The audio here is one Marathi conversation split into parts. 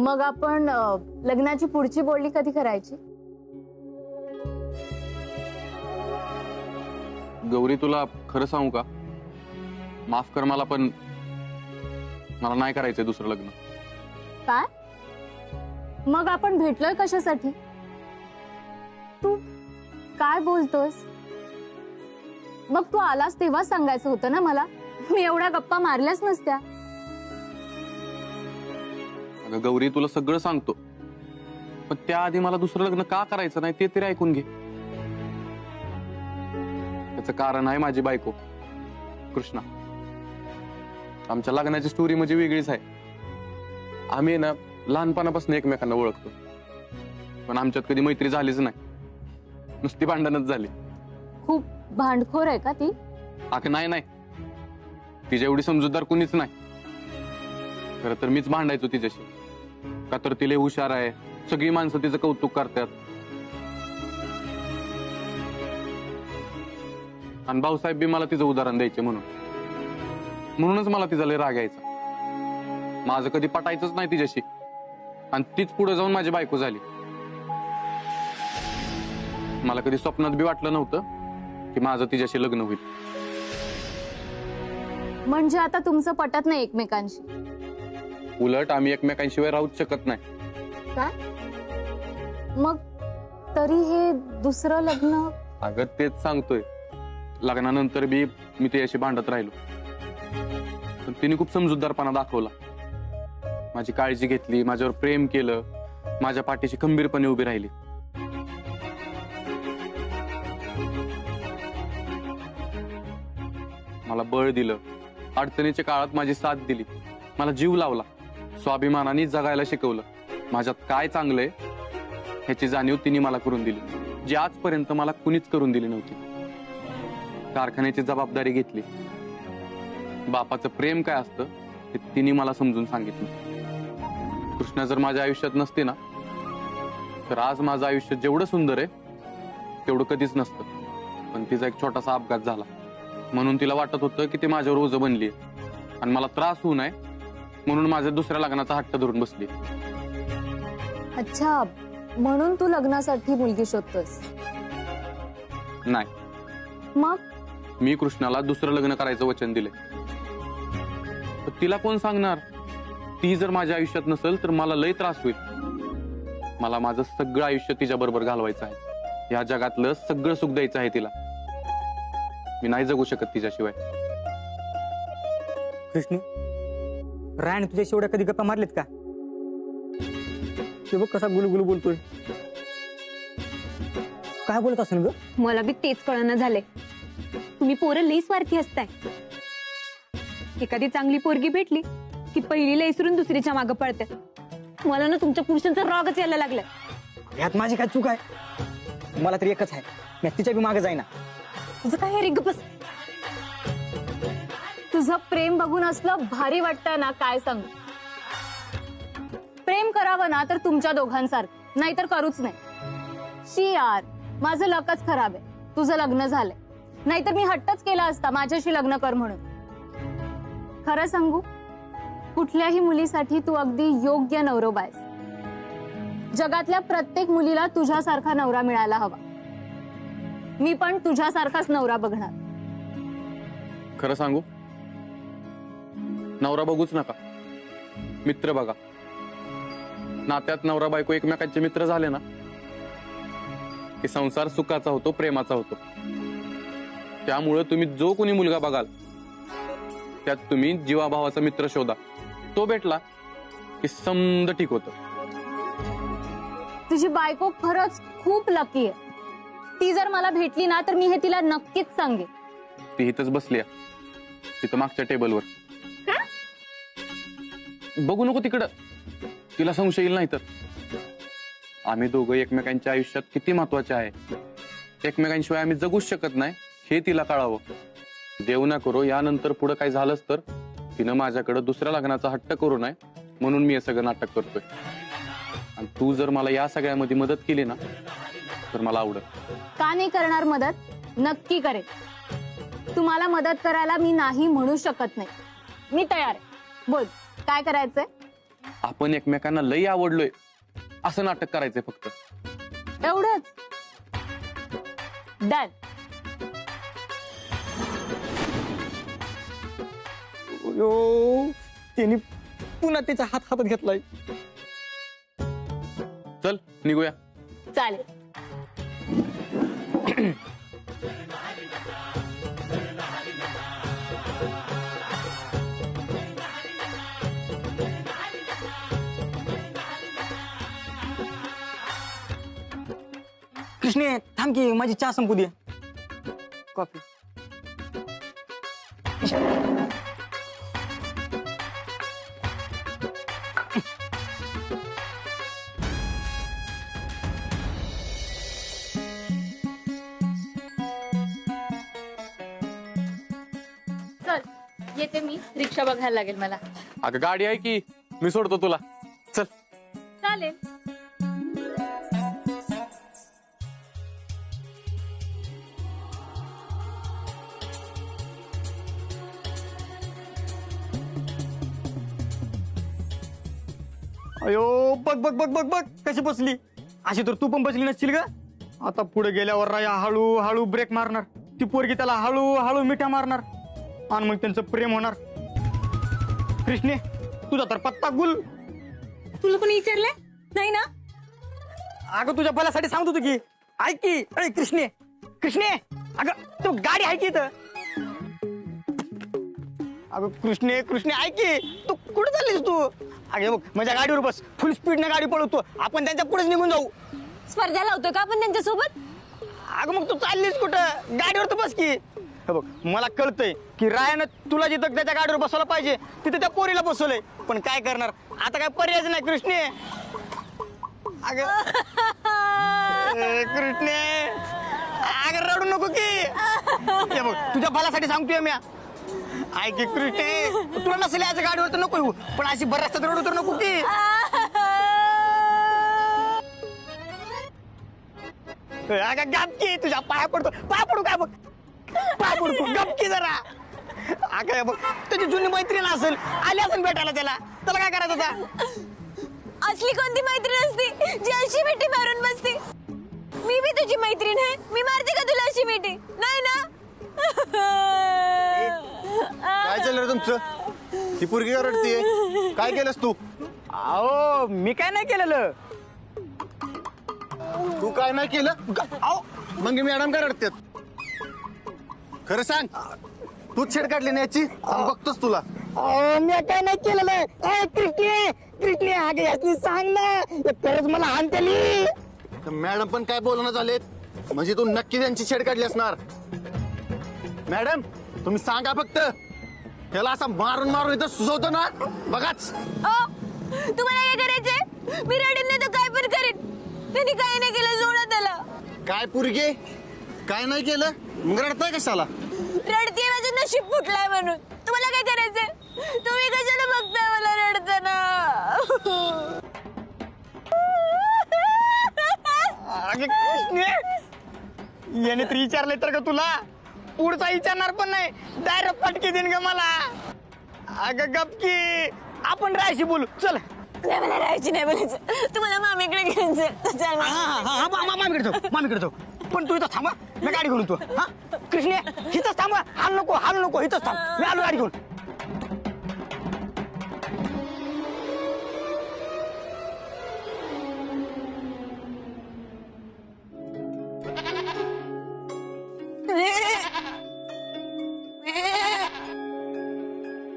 मग आपण लग्नाची पुढची बोलणी कधी करायची? गौरी, तुला खरं सांगू का, माफ कर मला, पण मला नाही करायचंय दुसरं लग्न. काय? मग आपण भेटलोय कशासाठी? तू काय बोलतोस? मग तू आलास तेव्हाच सांगायचं होतं ना मला. मी एवढ्या गप्पा मारल्याच नसत्या. अगं गौरी, तुला सगळं सांगतो, पण त्याआधी मला दुसरं लग्न का करायचं नाही ते तरी ऐकून घे. त्याचं कारण आहे माझी बायको कृष्णा. आमच्या लग्नाची स्टोरी म्हणजे वेगळीच आहे. आम्ही ना लहानपणापासून एकमेकांना ओळखतो, पण आमच्यात कधी मैत्री झालीच नाही, नुसती भांडणच झाली. खूप भांडखोर आहे का ती? अगं नाही नाही, तिच्या एवढी समजूतदार कुणीच नाही. खरं तर मीच भांडायचो तिच्याशी, का तर तिला हुशार आहे, सगळी माणसं तिचं कौतुक करतात. आणि भाऊसाहेब बी मला तिचं उदाहरण द्यायचे, म्हणूनच मला तिचा लय राग यायचा. माझं कधी पटायचंच नाही तिच्याशी, आणि तीच पुढे जाऊन माझी बायको झाली. मला कधी स्वप्नात बी वाटलं नव्हतं की माझं तिच्याशी लग्न होईल. म्हणजे आता तुमचं पटत नाही एकमेकांशी? उलट आम्ही एकमेकांशिवाय राहूच शकत नाही. काय? मग तरी हे दुसरं लग्न? अगं तेच सांगतोय, लग्नानंतर बी मी तिच्याशी भांडत राहिलो, पण तिने खूप समजूतदारपणा दाखवला. माझी काळजी घेतली, माझ्यावर प्रेम केलं, माझ्या पाठीशी खंबीरपणे उभी राहिली. मला बळ दिलं, अडचणीच्या काळात माझी साथ दिली, मला जीव लावला, स्वाभिमानाने जगायला शिकवलं. माझ्यात काय चांगलंय ह्याची जाणीव तिने मला करून दिली, जी आजपर्यंत मला कुणीच करून दिली नव्हती. कारखान्याची जबाबदारी घेतली. बापाचं प्रेम काय असतं हे तिने मला समजून सांगितलं. कृष्णा जर माझ्या आयुष्यात नसते ना, तर आज माझं आयुष्य जेवढं सुंदर आहे तेवढं कधीच नसतं. पण तिचा एक छोटासा अपघात झाला, म्हणून तिला वाटत होतं की ती माझ्यावर ओझं बनली आणि मला त्रास होऊ नये म्हणून माझ्या दुसऱ्या लग्नाचा हट्ट धरून बसली. अच्छा, म्हणून तू लग्नासाठी मुलगी शोधतोस? नाही, मग मी कृष्णाला दुसरं लग्न करायचं वचन दिले. तिला कोण सांगणार? ती जर माझ्या आयुष्यात नसेल तर मला लय त्रास होईल. मला माझं सगळं आयुष्य तिच्या बरोबर घालवायचं आहे. या जगातलं सगळं सुख द्यायचं आहे तिला. मी नाही जगू शकत तिच्याशिवाय. कृष्ण, राण तुझ्याशी एवढ्या कधी गप्पा मारलेत का? ते बघ कसा गुलगुल बोलतोय. काय बोलत असेल ग? मला बी तेच कळना झाले. तुम्ही पोरं लई स्वार्थी असताय. एखादी चांगली पोरगी भेटली की पहिलीला इसरून दुसरीच्या मागे पळते. मला ना तुमच्या पुरुषांचा रागच यायला लागलाय. यात माझी काय चूक आहे? मला तरी एकच आहे, मी तिच्या बी मागे जाईना. तुझं काय रिग बस. तुझं प्रेम बघून असलं भारी वाटतंय ना, काय सांगू. प्रेम करावं ना तर तुमच्या दोघांसारखं, नाहीतर करूच नाही. शी यार, माझं लकच खराब आहे. तुझं लग्न झालंय, नाहीतर मी हट्टच केला असता माझ्याशी लग्न कर म्हणून. खरं सांगू, कुठल्याही मुलीसाठी तू अगदी योग्य नवरोबा आहेस. जगातल्या प्रत्येक मुलीला तुझ्यासारखा नवरा मिळायला हवा. मी पण तुझ्यासारखाच नवरा बघणार. खरं सांगू, नवरा बघूच नका, मित्र बघा. नात्यात नवरा बायको एकमेकांचे मित्र झाले ना की संसार सुखाचा होतो, प्रेमाचा होतो. त्यामुळे तुम्ही जो कोणी मुलगा बघाल त्यात तुम्ही जीवाभावाचा मित्र शोधा. तो भेटला की समद ठीक होतं. तुझी बायको खरंच खूप लकी आहे. ती जर मला भेटली ना तर मी हे तिला नक्कीच सांगेन. ती इथंच बसली आहे, तिथं मागच्या टेबलवर. बघू नको तिकडं, तिला संशय येईल नाही तर. आम्ही दोघं एकमेकांच्या आयुष्यात किती महत्वाचे आहे, एकमेकांशिवाय आम्ही जगूच शकत नाही हे तिला कळावं. देव ना करो यानंतर पुढे काय झालंच तर तिनं माझ्याकडे दुसऱ्या लग्नाचा हट्ट करू नये म्हणून मी हे सगळं नाटक करतोय. आणि तू जर मला या सगळ्यामध्ये मदत केली ना तर मला आवडेल. का नाही करणार मदत? नक्की करेन. तुम्हाला मदत करायला मी नाही म्हणू शकत नाही. मी तयार आहे. बोल, काय करायचंय? आपण एकमेकांना लई आवडलोय असं नाटक करायचंय फक्त. एवढंच. डन. त्यांनी पुन्हा त्याचा हात हातात घेतलाय. चल निघूया. चालेल. कृष्णे थांब की माझी चहा संपू दे. कॉफी. चल येते मी. रिक्षा बघायला लागेल मला. अगं गाडी आहे की, मी सोडतो तुला. चल. चालेल. अयो बघ बघ बघ बघ बघ कशी बसली. अशी तर तू पण बसली नसशील का. आता पुढे गेल्यावर राया हळू हळू ब्रेक मारणार. ती पोरगी त्याला हळू हळू मिठा मारणार आणि मग त्यांचं प्रेम होणार. कृष्णे तुझा तर पत्ता गुल. तुला पण विचारलंय नाही ना. अगं तुझ्या भल्यासाठी सांगत होतो की. ऐक की. अरे कृष्णे कृष्णे अगं तू गाडी आहे की इथं. अगं कृष्णे कृष्णे ऐक की. तू कुठे चाललीस तू. अगे बघ माझ्या गाडीवर बस. फुल स्पीडने गाडी पळवतो आपण त्यांच्या पुढेच निघून जाऊ. स्पर्धा लावतोय का आपण त्यांच्यासोबत. अगं मग तू चाललीस कुठं. गाडीवर तर बस की. हे बघ मला कळतंय की रायानं तुला जिथं त्याच्या गाडीवर बसवलं पाहिजे तिथे त्या पोरीला बसवलंय. पण काय करणार आता. काय पर्यायच नाही कृष्णे. अगं कृष्णे अगं रडू नको की. हे बघ तुझ्या भल्यासाठी सांगतोय मी. ऐक की कृष्णे तुला नसेल याच्या गाडीवर तर नको येऊ पण अशी बऱ्याच रडू तर नको की. अगं गप की. तुझ्या पाया पडतो. पाया पडू काय बघ. पाया पडतो गप की जरा. अगं बघ त्याची जुनी मैत्रीण असेल आली असेल भेटायला त्याला काय करायचं होता. असली कोणती मैत्रीण असती जी अशी मिठी मारून बसती. मी बी तुझी मैत्रीण आहे. मी मारते का तुला अशी मिठी. नाही ना. काय चाललं रे तुमचं. ती पोरगी का रडतीये. काय केलंस तू. अहो मी काय नाही केलेलं. तू काय नाही केलं. अहो मग मॅडम काय रडतात. खरं सांग तूच छेड काढली ना याची. बघतोस तुला. मी काय नाही केलेलं. कृष्णे कृष्णे अगं याची सांग ना. खरंच मला हानतेली. मॅडम पण काय बोलणं झालेत म्हणजे तू नक्की त्यांची छेड काढली असणार. मॅडम तुम्ही सांगा फक्त. त्याला असं मारून मारून इथं सुचवतो ना बघाच. तुम्हाला काय करायचंय. मी रडेन नाही तर काय पण करेन. त्यांनी काय नाही केलं. जोडा त्याला. काय पोरगे काय नाही केलं मग रडताय कशाला. रडतीये माझं नशीब फुटलाय म्हणून. तुम्हाला काय करायचंय. तुम्ही कशाला बघताय मला रडताना. अगं कृष्णे याने तरी विचारलंय तर का तुला. पुढचा विचारणार पण नाही. डायरेक्ट पटकी देईन ग मला. अगं गपकी. आपण राहायची बोलू चल. नाही मला राहायची नाही बोलायचं. तुम्हाला मामीकडे घ्यायचं. चल मामीकडे जाऊ मामीकडे जाऊ. पण तू इथं थांबा. मी गाडी घेऊन तू. हा कृष्णे इथंच थांबा. हाल नको इथंच थांब. मी आलो गाडी घेऊन.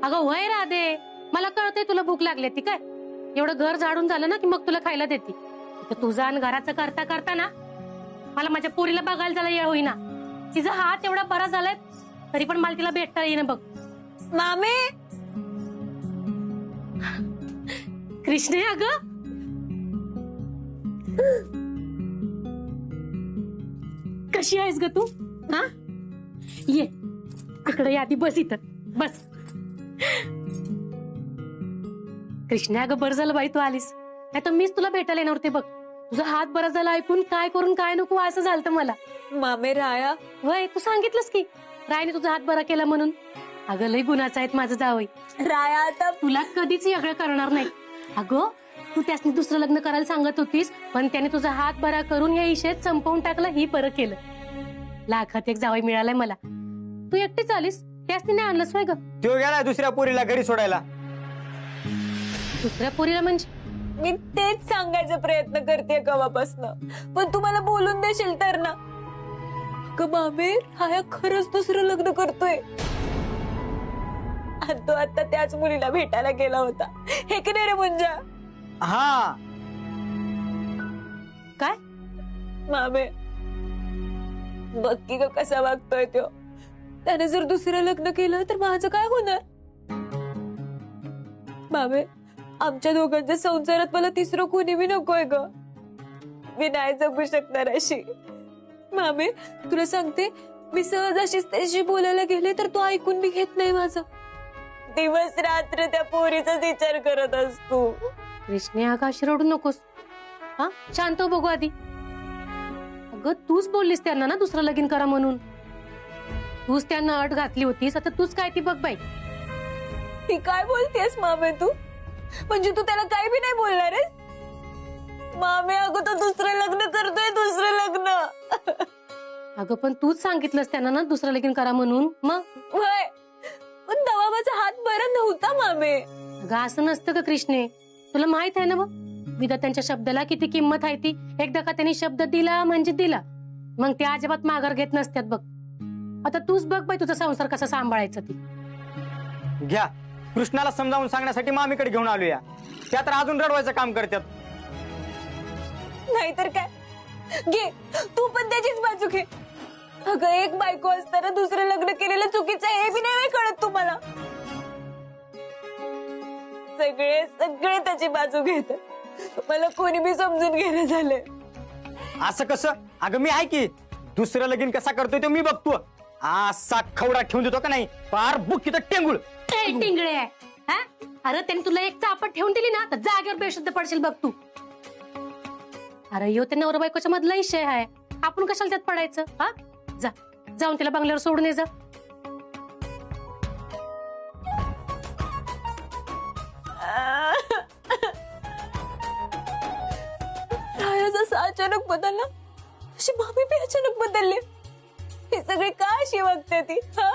अगं वय राधे. मला कळतंय तुला भूक लागली ती काय. एवढं घर झाडून झालं ना की मग तुला खायला देते. तुझं आणि घराचं करता करता ना मला माझ्या पोरीला बघायला जायला येळ होईना. तिचा हात एवढा बरा झालाय तरी पण मला तिला भेटता येईना बघ. मामी कृष्णे अगं कशी आहेस ग तू. हा ये इकडे यादी बस इथं बस. कृष्णा अगं बरं झालं बाई तू आलीस. नाही तर मीच तुला भेटायला येणार होते बघ. तुझा हात बरा झाला ऐकून काय करून काय नको असं झालं मला. मामे राया. वय तू सांगितलंस की रायने तुझा हात बरा केला म्हणून. अगं लय गुणाचा आहेत माझं जावई. राया आता तुला कधीच वेगळं करणार नाही. अगं तू त्यासनी दुसरं लग्न करायला सांगत होतीस, पण त्याने तुझा हात बरा करून या इशेत संपवून टाकला. ही बरं केलं. लाखात एक जावई मिळालाय मला. तू एकटीच आलीस, त्यासनी नाही आणलंस होय ग? तो गेलाय दुसऱ्या पोरीला घरी सोडायला. दुसऱ्या पोरीला म्हणजे? मी तेच सांगायचा प्रयत्न करते कवापासनं, पण तू मला बोलून देशील तर ना. अगं मामे, हा खरंच दुसरं लग्न करतोय. आणि तो आता त्याच मुलीला भेटायला गेला होता. हे की नाही रे मुंजा? हा काय? मामे बघ की ग कसा वागतोय तो. त्याने जर दुसरं लग्न केलं तर माझं काय होणार? मामे, आमच्या दोघांच्या संसारात मला तिसरं कोणी बी नकोय ग. मी नाही जगू शकणार अशी. मामे तुला सांगते, मी सहज अशीच त्याशी बोलायला गेले तर तो ऐकून बी घेत नाही माझं. दिवस रात्र त्या पोरीचाच विचार करत असतो. कृष्णे आकाश रडू नकोस. हा शांत हो बघू आधी. अगं तूच बोललीस त्यांना ना दुसरं लगीन करा म्हणून. तूच त्यांना अट घातली होतीस, आता तूच काय ती बघ बाई. ती काय बोलतेस मामे तू? म्हणजे तू त्याला काय बी नाही बोलणार आहेस? मामे अगं तो दुसरं लग्न करतोय, दुसरं लग्न. अगं पण तूच सांगितलंस त्यांना ना दुसरं लगीन करा म्हणून. मग होय, पण तेव्हा माझा हात बरा नव्हता मामे. अगं असं नसतं का कृष्णे? तुला माहित आहे ना बघ विधात्यांच्या शब्दाला किती किंमत आहे ती. एकदा का त्यांनी शब्द दिला म्हणजे दिला, मग ते अजिबात माघार घेत नसतात बघ. आता तूच बघ बाई तुझा संसार कसा सांभाळायचा ती. घ्या, कृष्णाला समजावून सांगण्यासाठी मामीकडे घेऊन आलोया. त्या तर अजून रडवायचं काम करतात. नाहीतर काय, घे तू पण त्याचीच बाजू घे. अगं एक बायको असताना दुसरं लग्न केलेलं चुकीचं आहे हे बी नाही कळत तुम्हाला. सगळे सगळे त्याची बाजू घेत, मला कोणी बी समजून घेणं झालंय. असं कसं? अगं मी आहे की. दुसरं लगीन कसा करतोय तो मी बघतो. असा खवडा ठेवून देतो का नाही, पार बुक इथं टेंगुळ. टिंगळे आहे हा? अरे त्यांनी तुला एक चापट ठेवून दिली ना तर जागेवर बेशुद्ध पडशील बघ तू. अरे यो त्या नवरा बायकोच्या मधला विषय आहे, आपण कशाला त्यात पडायचं? हा जा, जाऊन तिला बंगल्यावर सोडून ये जा. राया जसा अचानक बदलला तशी मामी बी अचानक बदलले. हे सगळे का अशी वागते ती? हा,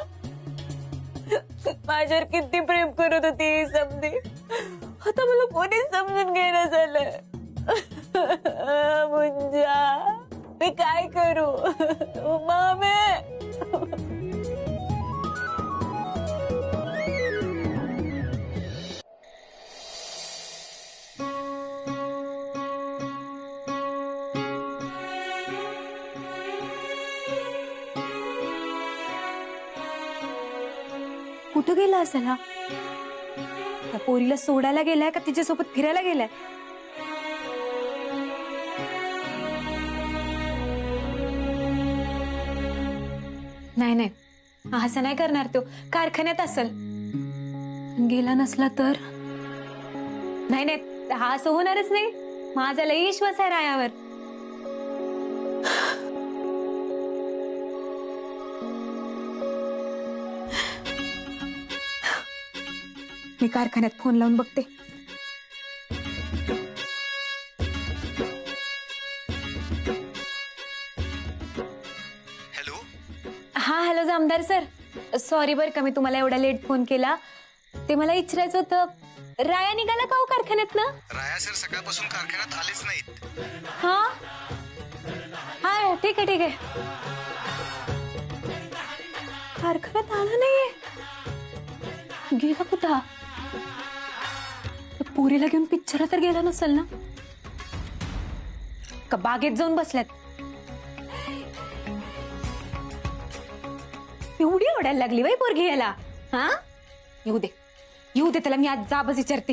माझ्यावर किती प्रेम करत होती समधी, आता मला कोणीच समजून घेणं झालं. मुंजा, मी काय करू मामे? कुठं गेला असेल हा? त्या पोरीला सोडायला गेलाय का तिच्यासोबत फिरायला गेलाय? नाही नाही, असं नाही करणार तो. कारखान्यात असेल. गेला नसला तर? नाही नाही, हा असं होणारच नाही. माझा लई विश्वास आहे रायावर. मी कारखान्यात फोन लावून बघते. हॅलो. हा हॅलो जामदार सर, सॉरी बरं का मी तुम्हाला एवढा लेट फोन केला. ते मला विचारायचं होतं, राया निघाला का हो कारखान्यात ना? राया सर सकाळपासून कारखान्यात आलेच नाहीत. हा हा ठीक आहे ठीक आहे. कारखान्यात आला नाहीये? गेला कुठं? पुरीला घेऊन पिक्चर तर गेला नसेल ना? का बागेत जाऊन बसल्यात? एवढी ओढायला लागली बाई पोरगी याला. हा येऊ दे येऊ दे त्याला, मी आज जाबच विचारते.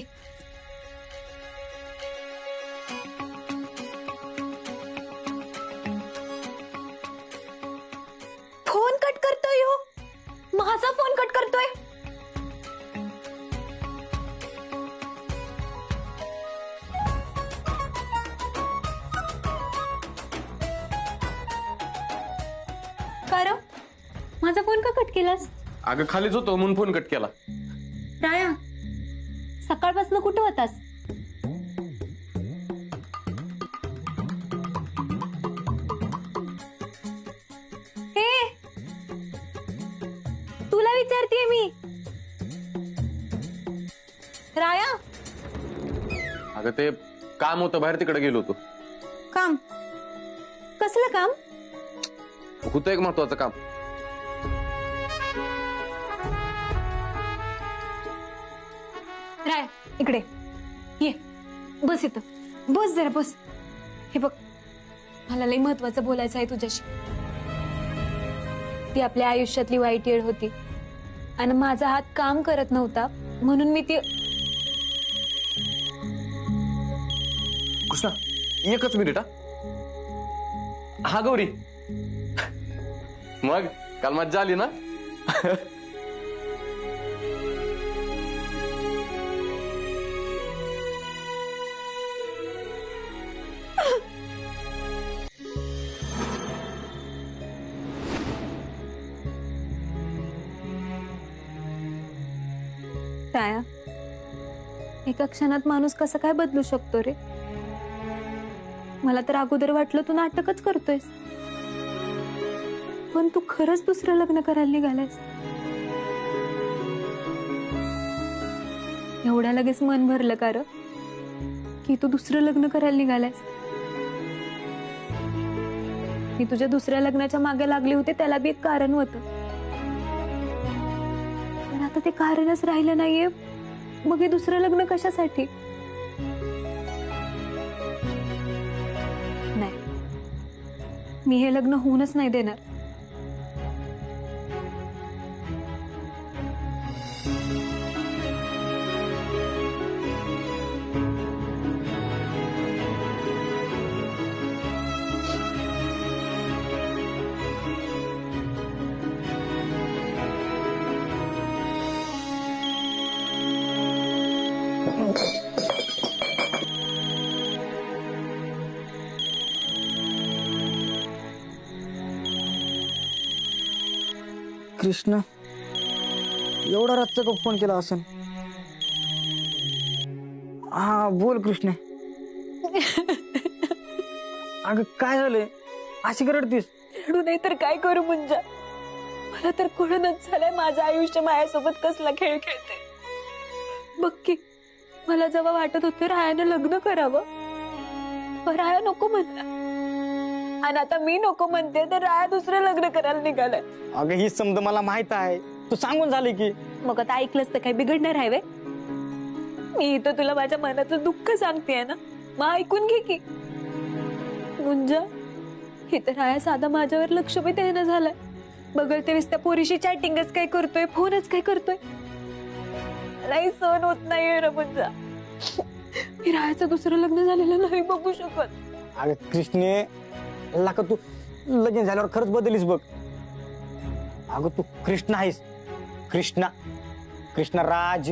फोन कट करतोय हो, माझा फोन कट करतोय. कारण माझा फोन का कट केलास? अगं खालीच होतो म्हणून फोन कट केला. राया, सकाळपासून कुठं होतास? विचारतेय मी. राया, अगं ते काम होतं बाहेर, तिकडे गेलो होतो. काम कसलं काम? होतं एक महत्वाचं काम. राया इकडे ये, बस इथं, बस जरा बस. हे बघ, मला लई महत्वाचं बोलायचं आहे तुझ्याशी. ती आपल्या आयुष्यातली वाईट येळ होती आणि माझा हात काम करत नव्हता म्हणून मी ती. कृष्णा, एकच मिनिट. हा गौरी, मग काल मज्जा आली ना? राया, एका क्षणात माणूस कसं काय बदलू शकतो रे? मला तर अगोदर वाटलं तू नाटकच करतोयस, पण तू खरंच दुसरं लग्न करायला निघालायस. एवढ्या लगेच मन भरलं का र, की तू दुसरं लग्न करायला निघालायस? मी तुझ्या दुसऱ्या लग्नाच्या मागे लागले होते, त्याला बी एक कारण होतं, पण आता ते कारणच राहिलं नाहीये. मग हे दुसरं लग्न कशासाठी? नाही, मी हे लग्न होऊनच नाही देणार. कृष्ण, एवढा रातचा का फोन केला असेल? हा बोल कृष्ण. अगं काय झालंय, अशी रडतीस? रडू नाही तर काय करू मुंजा? मला तर कळूनच झालंय माझं आयुष्य माझ्यासोबत कसला खेळ खेळते. बघ की, मला जेव्हा वाटत होतं रायानं लग्न करावं, पण राया नको म्हणला, आणि आता मी नको म्हणते तर राया दुसरं लग्न करायला निघालाय. अगं ही समज मला माहित आहे, तू सांगून झाली की. मग आता ऐकलंच तर काही बिघडणार आहे वे? मी इथं तुला माझ्या मनाचं दुःख सांगतेय ना, मग ऐकून घे की. मुंजा, इथं राया साधा माझ्यावर लक्ष बी देणं झालाय. बघल तेव्हाच त्या पोरीशी चॅटिंगच काय करतोय, फोनच काय करतोय. मलाही सहन होत नाहीये रे मुंजा. मी रायाचं दुसरं लग्न झालेलं नाही बघू शकत. अगं कृष्णे, लाका तू लगीन झाल्यावर खरंच बदलीस बघ. अगं तू कृष्ण आहेस, कृष्णा, कृष्ण राज.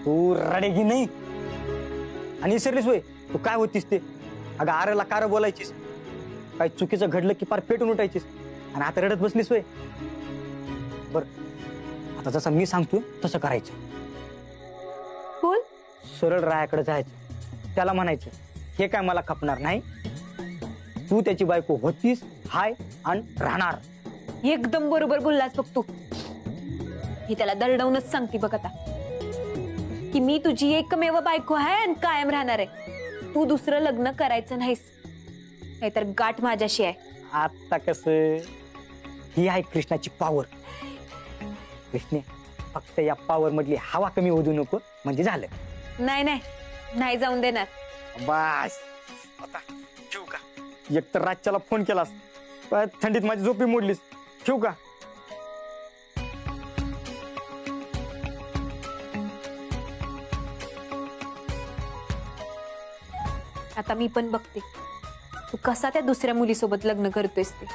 तू रडेगी नाही. आणि विसरलीस वय तू काय होतीस ते? अगं आरला कार बोलायचीस, काही चुकीचं घडलं की पार पेटून उठायचीस, आणि आता रडत बसलीस वय. बर, आता जसं मी सांगतोय तसं करायचं. बोल. सरळ रायाकडे जायचं, त्याला म्हणायचं हे काय मला खपणार नाही, तू त्याची बायको होतीस, हाय आणि राहणार. एकदम बरोबर बोललास बघ तू. ही त्याला दरडवूनच सांगते बघ आता, की मी तुझी एकमेव बायको आहे आणि कायम राहणार आहे. तू दुसरं लग्न करायचं नाहीस, नाहीतर गाठ माझ्याशी आहे. आता कसं, ही आहे कृष्णाची पॉवर. कृष्णे, फक्त या पॉवर मधली हवा कमी होऊ देऊ नको, म्हणजे झालं. नाही नाही, नाही जाऊन देणार. बस आता ठेवू का? एक तर रातच्याला फोन केलास, काय थंडीत माझी झोपी मोडलीस. ठेवू का? आता मी पण बघते तू कसा त्या दुसऱ्या मुलीसोबत लग्न करतोयस ते.